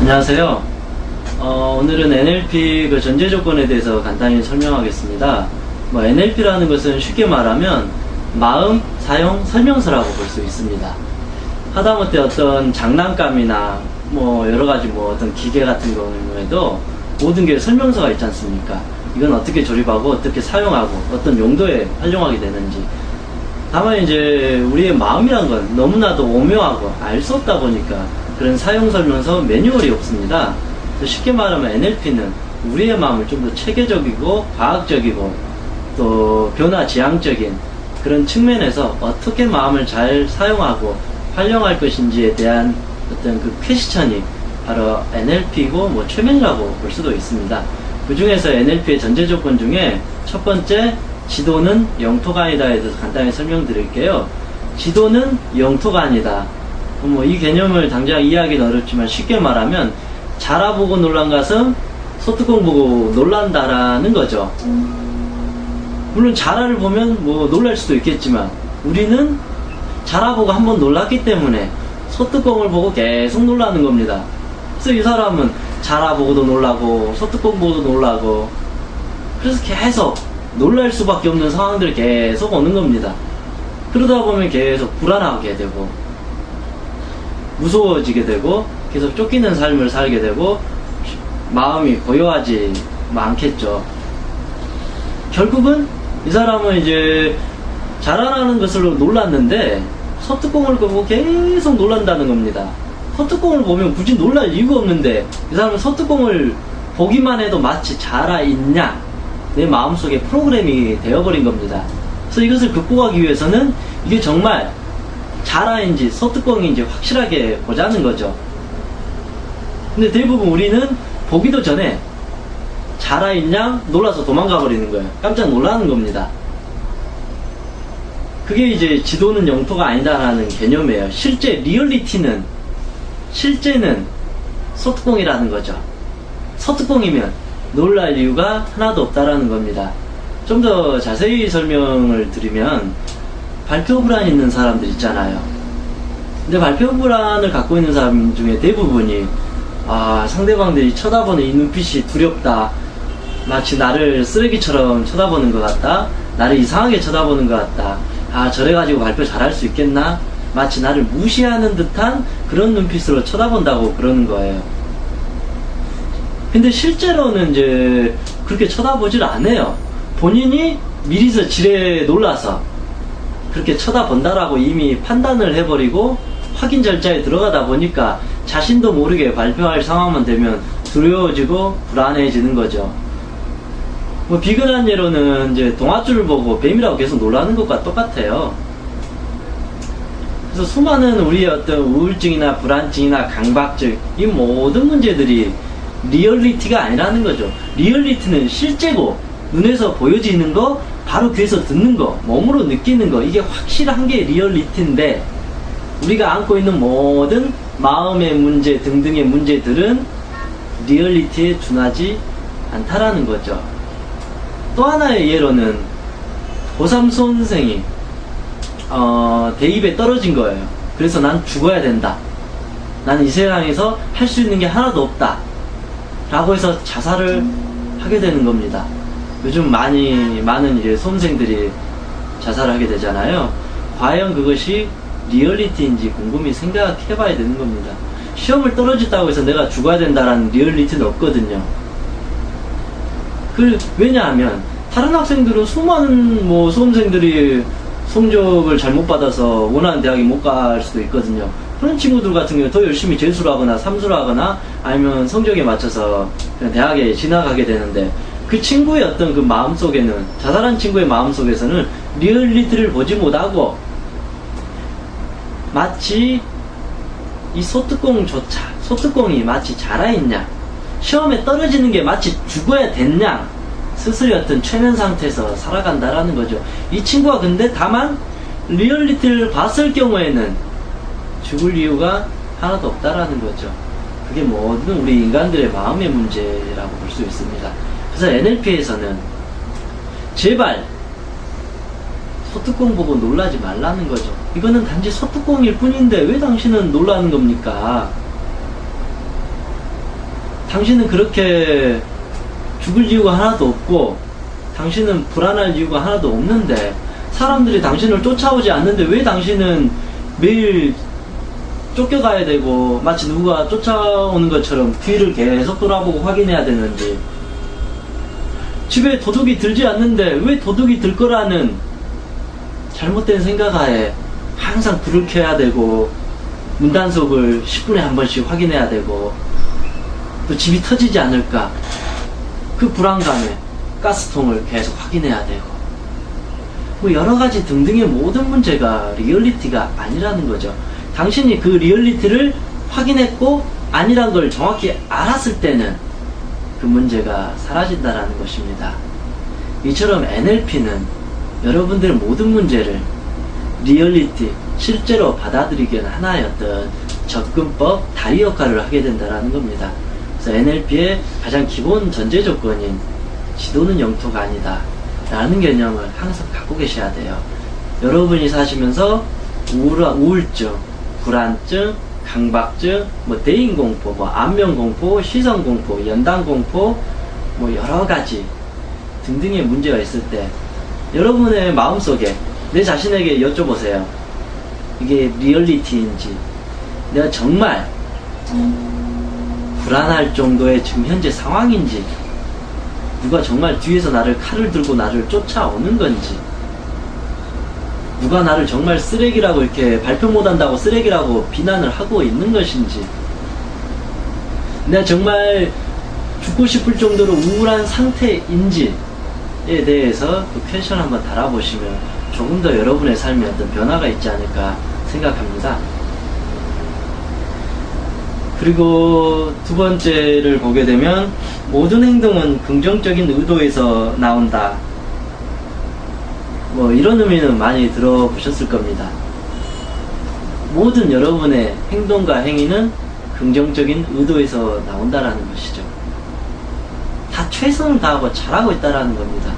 안녕하세요. 오늘은 NLP 그 전제 조건에 대해서 간단히 설명하겠습니다. NLP라는 것은 쉽게 말하면 마음 사용 설명서라고 볼 수 있습니다. 하다못해 어떤 장난감이나 여러가지 어떤 기계 같은 경우에도 모든 게 설명서가 있지 않습니까? 이건 어떻게 조립하고 어떻게 사용하고 어떤 용도에 활용하게 되는지. 다만 이제 우리의 마음이란 건 너무나도 오묘하고 알 수 없다 보니까 그런 사용 설명서 매뉴얼이 없습니다. 쉽게 말하면 NLP는 우리의 마음을 좀 더 체계적이고 과학적이고 또 변화지향적인 그런 측면에서 어떻게 마음을 잘 사용하고 활용할 것인지에 대한 어떤 그 퀘스천이 바로 NLP고 최면이라고 볼 수도 있습니다. 그 중에서 NLP의 전제 조건 중에 첫 번째, 지도는 영토가 아니다에 대해서 간단히 설명드릴게요. 지도는 영토가 아니다. 이 개념을 당장 이해하기는 어렵지만 쉽게 말하면 자라보고 놀란 가슴, 소뚜껑 보고 놀란다라는 거죠. 물론 자라를 보면 놀랄 수도 있겠지만 우리는 자라보고 한번 놀랐기 때문에 소뚜껑을 보고 계속 놀라는 겁니다. 그래서 이 사람은 자라보고도 놀라고 소뚜껑 보고도 놀라고 그래서 계속 놀랄 수밖에 없는 상황들이 계속 오는 겁니다. 그러다 보면 계속 불안하게 되고 무서워지게 되고 계속 쫓기는 삶을 살게 되고 마음이 고요하지 않겠죠. 결국은 이 사람은 이제 자라나는 것으로 놀랐는데 소뚜껑을 보고 계속 놀란다는 겁니다. 소뚜껑을 보면 굳이 놀랄 이유가 없는데 이 사람은 소뚜껑을 보기만 해도 마치 자라있냐 내 마음속에 프로그램이 되어버린 겁니다. 그래서 이것을 극복하기 위해서는 이게 정말 자라인지 소뚜껑인지 확실하게 보자는 거죠. 근데 대부분 우리는 보기도 전에 자라있냐 놀라서 도망가 버리는 거예요. 깜짝 놀라는 겁니다. 그게 이제 지도는 영토가 아니다라는 개념이에요. 실제는 소뚜껑이라는 거죠. 소뚜껑이면 놀랄 이유가 하나도 없다라는 겁니다. 좀 더 자세히 설명을 드리면 발표 불안 있는 사람들 있잖아요. 근데 발표 불안을 갖고 있는 사람 중에 대부분이 상대방들이 쳐다보는 이 눈빛이 두렵다. 마치 나를 쓰레기처럼 쳐다보는 것 같다. 나를 이상하게 쳐다보는 것 같다. 저래가지고 발표 잘할 수 있겠나? 마치 나를 무시하는 듯한 그런 눈빛으로 쳐다본다고 그러는 거예요. 근데 실제로는 이제 그렇게 쳐다보질 않아요. 본인이 미리서 지레 놀라서 그렇게 쳐다본다라고 이미 판단을 해버리고 확인 절차에 들어가다 보니까 자신도 모르게 발표할 상황만 되면 두려워지고 불안해지는 거죠. 비근한 예로는 이제 동아줄을 보고 뱀이라고 계속 놀라는 것과 똑같아요. 그래서 수많은 우리의 어떤 우울증이나 불안증이나 강박증, 이 모든 문제들이 리얼리티가 아니라는 거죠. 리얼리티는 실제고 눈에서 보여지는 거, 바로 귀에서 듣는 거, 몸으로 느끼는 거, 이게 확실한 게 리얼리티인데 우리가 안고 있는 모든 마음의 문제 등등의 문제들은 리얼리티에 준하지 않다라는 거죠. 또 하나의 예로는 고3 수험생이 대입에 떨어진 거예요. 그래서 난 죽어야 된다. 난 이 세상에서 할 수 있는 게 하나도 없다. 라고 해서 자살을 하게 되는 겁니다. 요즘 많은 이제 수험생들이 자살을 하게 되잖아요. 과연 그것이 리얼리티인지 곰곰이 생각해 봐야 되는 겁니다. 시험을 떨어졌다고 해서 내가 죽어야 된다라는 리얼리티는 없거든요. 왜냐하면 다른 학생들은 수많은 수험생들이 성적을 잘못 받아서 원하는 대학에 못 갈 수도 있거든요. 그런 친구들 같은 경우에 더 열심히 재수를 하거나 삼수를 하거나 아니면 성적에 맞춰서 그냥 대학에 진학하게 되는데 그 친구의 어떤 그 마음속에는, 자살한 친구의 마음속에서는 리얼리티를 보지 못하고 마치 이 소뚜껑이 마치 자라있냐, 시험에 떨어지는 게 마치 죽어야 됐냐, 스스로의 어떤 최면 상태에서 살아간다라는 거죠. 이 친구가 근데 다만 리얼리티를 봤을 경우에는 죽을 이유가 하나도 없다라는 거죠. 그게 모든 우리 인간들의 마음의 문제라고 볼 수 있습니다. 그래서 NLP에서는 제발 소뚜껑 보고 놀라지 말라는 거죠. 이거는 단지 소뚜껑일 뿐인데 왜 당신은 놀라는 겁니까? 당신은 그렇게 죽을 이유가 하나도 없고 당신은 불안할 이유가 하나도 없는데 사람들이 당신을 쫓아오지 않는데 왜 당신은 매일 쫓겨가야 되고 마치 누가 쫓아오는 것처럼 뒤를 계속 돌아보고 확인해야 되는지, 집에 도둑이 들지 않는데 왜 도둑이 들 거라는 잘못된 생각하에 항상 불을 켜야 되고 문단속을 10분에 한 번씩 확인해야 되고 또 집이 터지지 않을까 그 불안감에 가스통을 계속 확인해야 되고 뭐 여러가지 등등의 모든 문제가 리얼리티가 아니라는 거죠. 당신이 그 리얼리티를 확인했고 아니란 걸 정확히 알았을 때는 그 문제가 사라진다라는 것입니다. 이처럼 NLP는 여러분들 모든 문제를 리얼리티, 실제로 받아들이기 위한 하나의 어떤 접근법, 다리 역할을 하게 된다는 겁니다. 그래서 NLP의 가장 기본 전제 조건인 지도는 영토가 아니다 라는 개념을 항상 갖고 계셔야 돼요. 여러분이 사시면서 우울증, 불안증, 강박증, 대인공포, 안면공포, 시선공포, 연단공포, 여러가지 등등의 문제가 있을 때 여러분의 마음속에 내 자신에게 여쭤보세요. 이게 리얼리티인지, 내가 정말 불안할 정도의 지금 현재 상황인지, 누가 정말 뒤에서 나를 칼을 들고 나를 쫓아오는 건지, 누가 나를 정말 쓰레기라고 이렇게 발표 못한다고 쓰레기라고 비난을 하고 있는 것인지, 내가 정말 죽고 싶을 정도로 우울한 상태인지에 대해서 그 퀘션 한번 달아보시면 조금 더 여러분의 삶에 어떤 변화가 있지 않을까 생각합니다. 그리고 두 번째를 보게 되면 모든 행동은 긍정적인 의도에서 나온다. 이런 의미는 많이 들어보셨을 겁니다. 모든 여러분의 행동과 행위는 긍정적인 의도에서 나온다라는 것이죠. 다 최선을 다하고 잘하고 있다라는 겁니다.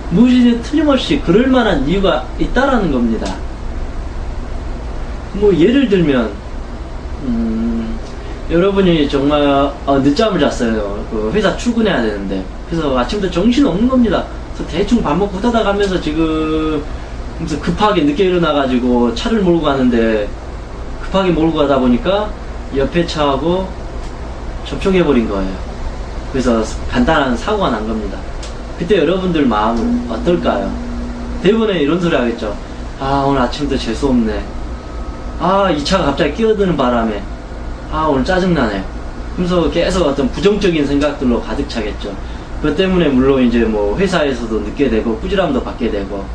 무엇이든 틀림없이 그럴 만한 이유가 있다라는 겁니다. 예를 들면 여러분이 정말 늦잠을 잤어요. 그 회사 출근해야 되는데, 그래서 아침부터 정신 없는 겁니다. 그래서 대충 밥 먹고 후다닥 가면서 지금 무슨 급하게 늦게 일어나가지고 차를 몰고 가는데, 급하게 몰고 가다 보니까 옆에 차하고 접촉해버린 거예요. 그래서 간단한 사고가 난 겁니다. 그때 여러분들 마음은 어떨까요? 대부분은 이런 소리 하겠죠. 오늘 아침부터 재수없네. 이 차가 갑자기 끼어드는 바람에 오늘 짜증나네. 그래서 계속 어떤 부정적인 생각들로 가득 차겠죠. 그것 때문에 물론 이제 회사에서도 늦게 되고 꾸지람도 받게 되고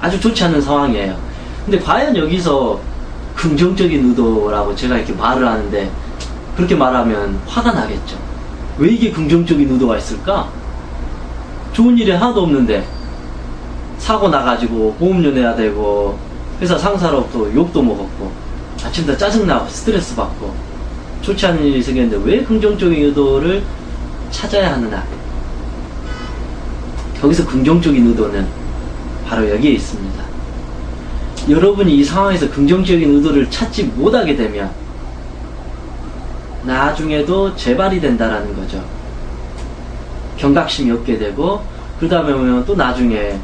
아주 좋지 않은 상황이에요. 근데 과연 여기서 긍정적인 의도라고 제가 이렇게 말을 하는데, 그렇게 말하면 화가 나겠죠. 왜 이게 긍정적인 의도가 있을까? 좋은 일이 하나도 없는데 사고 나가지고 보험료 내야 되고 회사 상사로부터 욕도 먹었고 아침부터 짜증나고 스트레스 받고 좋지 않은 일이 생겼는데 왜 긍정적인 의도를 찾아야 하느냐? 거기서 긍정적인 의도는 바로 여기에 있습니다. 여러분이 이 상황에서 긍정적인 의도를 찾지 못하게 되면 나중에도 재발이 된다라는 거죠. 경각심이 없게 되고, 그 다음에 보면 또 나중에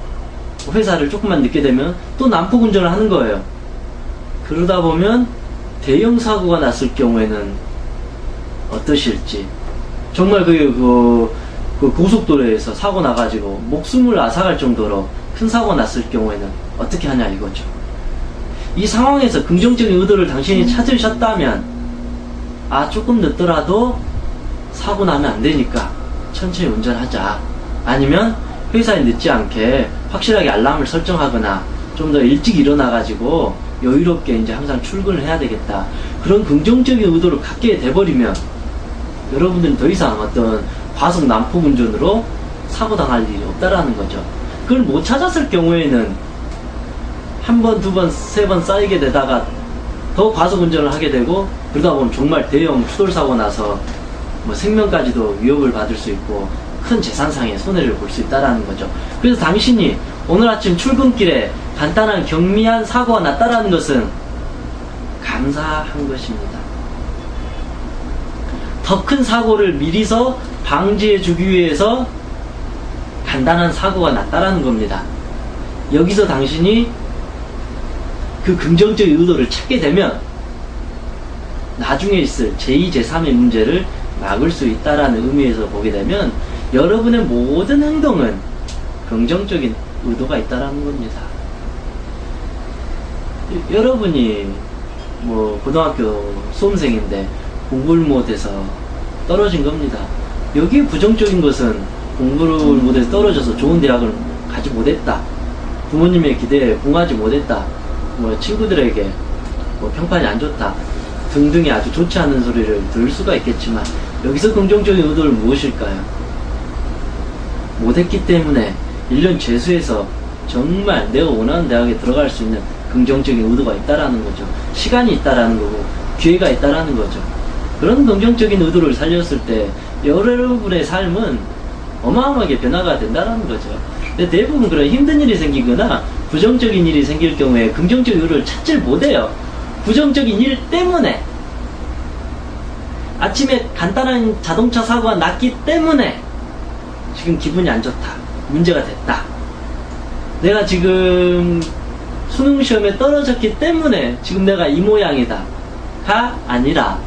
회사를 조금만 늦게 되면 또 난폭 운전을 하는 거예요. 그러다 보면 대형 사고가 났을 경우에는 어떠실지. 정말 그 고속도로에서 사고 나가지고 목숨을 앗아갈 정도로 큰 사고가 났을 경우에는 어떻게 하냐 이거죠. 이 상황에서 긍정적인 의도를 당신이 찾으셨다면, 조금 늦더라도 사고 나면 안 되니까 천천히 운전하자. 아니면 회사에 늦지 않게 확실하게 알람을 설정하거나 좀 더 일찍 일어나가지고 여유롭게 이제 항상 출근을 해야 되겠다. 그런 긍정적인 의도를 갖게 돼버리면 여러분들은 더 이상 어떤 과속 난폭 운전으로 사고 당할 일이 없다라는 거죠. 그걸 못 찾았을 경우에는 한 번, 두 번, 세 번 쌓이게 되다가 더 과속 운전을 하게 되고, 그러다 보면 정말 대형 추돌사고 나서 생명까지도 위협을 받을 수 있고 큰 재산상의 손해를 볼 수 있다라는 거죠. 그래서 당신이 오늘 아침 출근길에 간단한 경미한 사고가 났다라는 것은 감사한 것입니다. 더 큰 사고를 미리서 방지해 주기 위해서 간단한 사고가 났다라는 겁니다. 여기서 당신이 그 긍정적인 의도를 찾게 되면 나중에 있을 제2, 제3의 문제를 막을 수 있다라는 의미에서 보게 되면 여러분의 모든 행동은 긍정적인 의도가 있다라는 겁니다. 여러분이 뭐 고등학교 수험생인데 공부를 못해서 떨어진 겁니다. 여기에 부정적인 것은 공부를 못해서 떨어져서 좋은 대학을 가지 못했다, 부모님의 기대에 부응하지 못했다, 뭐 친구들에게 뭐 평판이 안 좋다 등등의 아주 좋지 않은 소리를 들을 수가 있겠지만, 여기서 긍정적인 의도는 무엇일까요? 못했기 때문에 1년 재수해서 정말 내가 원하는 대학에 들어갈 수 있는 긍정적인 의도가 있다라는 거죠. 시간이 있다라는 거고 기회가 있다라는 거죠. 그런 긍정적인 의도를 살렸을 때 여러분의 삶은 어마어마하게 변화가 된다라는 거죠. 근데 대부분 그런 힘든 일이 생기거나 부정적인 일이 생길 경우에 긍정적인 의도를 찾질 못해요. 부정적인 일 때문에, 아침에 간단한 자동차 사고가 났기 때문에 지금 기분이 안 좋다, 문제가 됐다, 내가 지금 수능 시험에 떨어졌기 때문에 지금 내가 이 모양이다 가 아니라,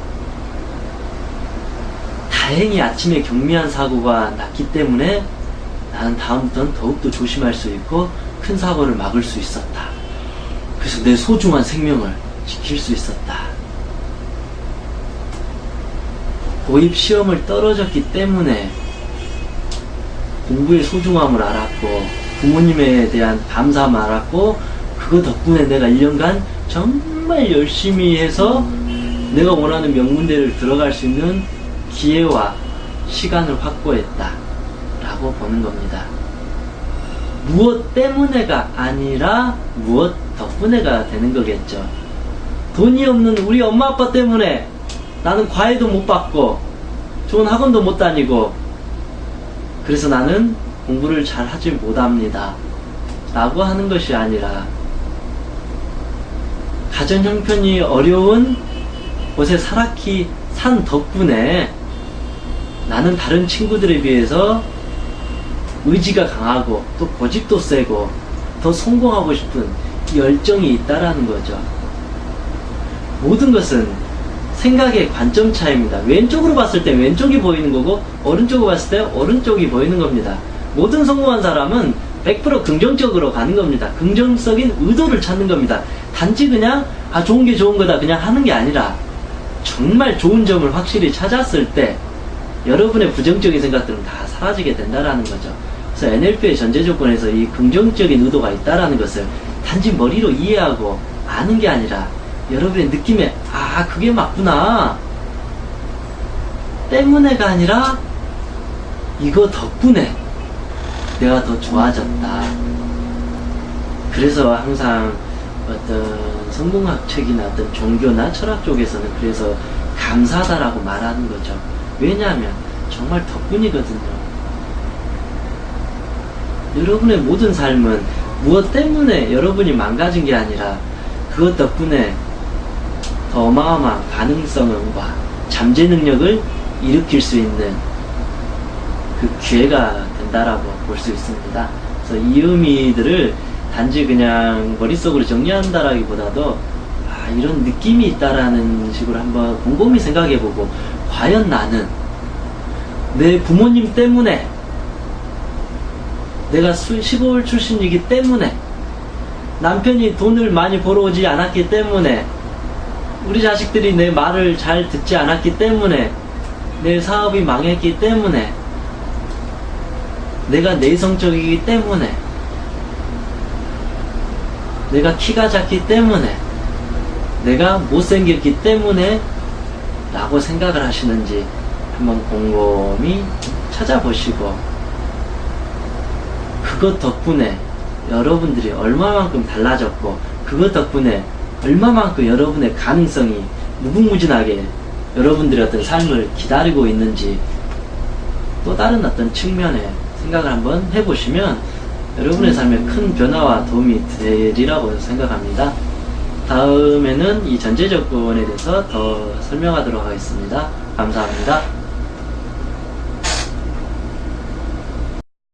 다행히 아침에 경미한 사고가 났기 때문에 나는 다음부터는 더욱더 조심할 수 있고 큰 사고를 막을 수 있었다. 그래서 내 소중한 생명을 지킬 수 있었다. 고입 시험을 떨어졌기 때문에 공부의 소중함을 알았고 부모님에 대한 감사함을 알았고, 그거 덕분에 내가 1년간 정말 열심히 해서 내가 원하는 명문대를 들어갈 수 있는 기회와 시간을 확보했다 라고 보는 겁니다. 무엇 때문에가 아니라 무엇 덕분에가 되는 거겠죠. 돈이 없는 우리 엄마 아빠 때문에 나는 과외도 못 받고 좋은 학원도 못 다니고 그래서 나는 공부를 잘 하지 못합니다 라고 하는 것이 아니라, 가정 형편이 어려운 곳에 살았기 산 덕분에 나는 다른 친구들에 비해서 의지가 강하고 또 고집도 세고 더 성공하고 싶은 열정이 있다라는 거죠. 모든 것은 생각의 관점 차이입니다. 왼쪽으로 봤을 때 왼쪽이 보이는 거고 오른쪽으로 봤을 때 오른쪽이 보이는 겁니다. 모든 성공한 사람은 100% 긍정적으로 가는 겁니다. 긍정적인 의도를 찾는 겁니다. 단지 그냥 좋은 게 좋은 거다 그냥 하는 게 아니라, 정말 좋은 점을 확실히 찾았을 때 여러분의 부정적인 생각들은 다 사라지게 된다라는 거죠. 그래서 NLP의 전제 조건에서 이 긍정적인 의도가 있다라는 것을 단지 머리로 이해하고 아는 게 아니라, 여러분의 느낌에 그게 맞구나 때문에가 아니라 이거 덕분에 내가 더 좋아졌다. 그래서 항상 어떤 성공학 책이나 어떤 종교나 철학 쪽에서는 그래서 감사하다라고 말하는 거죠. 왜냐하면 정말 덕분이거든요. 여러분의 모든 삶은 무엇 때문에 여러분이 망가진 게 아니라 그것 덕분에 더 어마어마한 가능성과 잠재 능력을 일으킬 수 있는 그 기회가 된다라고 볼 수 있습니다. 그래서 이 의미들을 단지 그냥 머릿속으로 정리한다라기보다도 이런 느낌이 있다라는 식으로 한번 곰곰이 생각해보고, 과연 나는 내 부모님 때문에, 내가 시골 출신이기 때문에, 남편이 돈을 많이 벌어오지 않았기 때문에, 우리 자식들이 내 말을 잘 듣지 않았기 때문에, 내 사업이 망했기 때문에, 내가 내성적이기 때문에, 내가 키가 작기 때문에, 내가 못생겼기 때문에 라고 생각을 하시는지 한번 곰곰이 찾아보시고, 그것 덕분에 여러분들이 얼마만큼 달라졌고 그것 덕분에 얼마만큼 여러분의 가능성이 무궁무진하게 여러분들의 어떤 삶을 기다리고 있는지 또 다른 어떤 측면에 생각을 한번 해보시면 여러분의 삶에 큰 변화와 도움이 되리라고 생각합니다. 다음에는 이 전제 조건에 대해서 더 설명하도록 하겠습니다. 감사합니다.